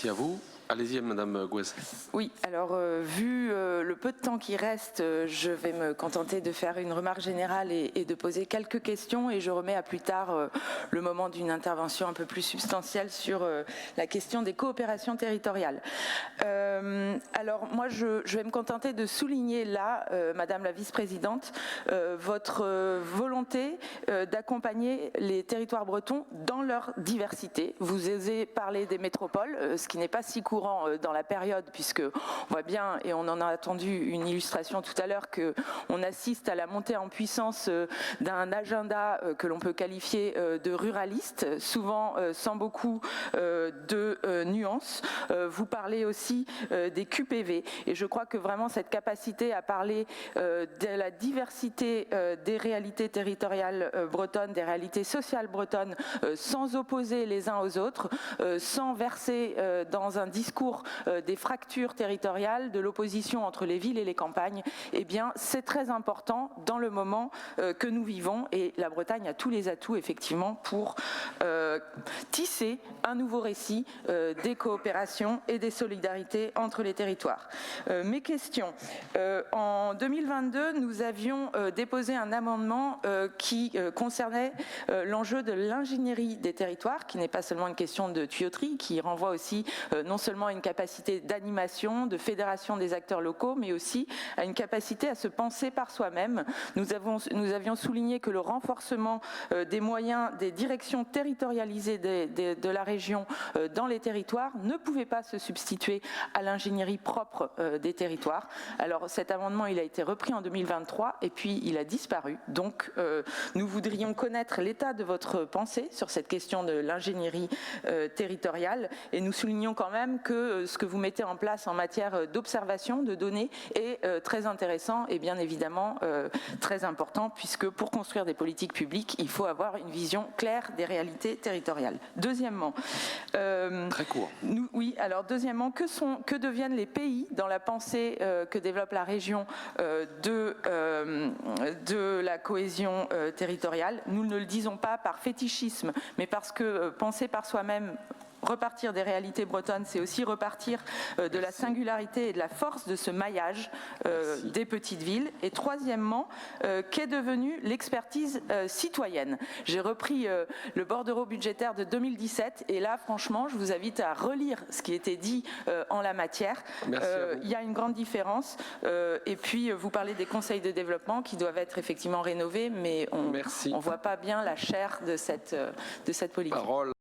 Merci à vous. Allez-y, Madame Gouez. Oui, alors vu le peu de temps qui reste, je vais me contenter de faire une remarque générale et de poser quelques questions et je remets à plus tard le moment d'une intervention un peu plus substantielle sur la question des coopérations territoriales. Alors moi, je vais me contenter de souligner là, Madame la Vice-Présidente, votre volonté d'accompagner les territoires bretons dans leur diversité. Vous osez parler des métropoles, ce qui n'est pas si courant dans la période, puisque on voit bien, et on en a attendu une illustration tout à l'heure, qu'on assiste à la montée en puissance d'un agenda que l'on peut qualifier de ruraliste, souvent sans beaucoup de nuances. Vous parlez aussi des QPV, et je crois que vraiment cette capacité à parler de la diversité des réalités territoriales bretonnes, des réalités sociales bretonnes, sans opposer les uns aux autres, sans verser dans un discours des fractures territoriales, de l'opposition entre les villes et les campagnes, eh bien c'est très important dans le moment que nous vivons, et la Bretagne a tous les atouts effectivement pour tisser un nouveau récit des coopérations et des solidarités entre les territoires. Mes questions. En 2022, nous avions déposé un amendement qui concernait l'enjeu de l'ingénierie des territoires, qui n'est pas seulement une question de tuyauterie, qui renvoie aussi non seulement à une capacité d'animation, de fédération des acteurs locaux, mais aussi à une capacité à se penser par soi-même. Nous avions souligné que le renforcement des moyens des directions territorialisées de la région dans les territoires ne pouvait pas se substituer à l'ingénierie propre des territoires. Alors cet amendement, il a été repris en 2023 et puis il a disparu. Donc nous voudrions connaître l'état de votre pensée sur cette question de l'ingénierie territoriale, et nous soulignons quand même que ce que vous mettez en place en matière d'observation de données est très intéressant et bien évidemment très important, puisque pour construire des politiques publiques, il faut avoir une vision claire des réalités territoriales. Deuxièmement, très court. Deuxièmement, que deviennent les pays dans la pensée que développe la région de la cohésion territoriale? Nous ne le disons pas par fétichisme, mais parce que penser par soi-même, repartir des réalités bretonnes, c'est aussi repartir de la singularité et de la force de ce maillage des petites villes. Et troisièmement, qu'est devenue l'expertise citoyenne? J'ai repris le bordereau budgétaire de 2017 et là, franchement, je vous invite à relire ce qui était dit en la matière. Il y a une grande différence. Et puis, vous parlez des conseils de développement qui doivent être effectivement rénovés, mais on ne voit pas bien la chair de cette politique.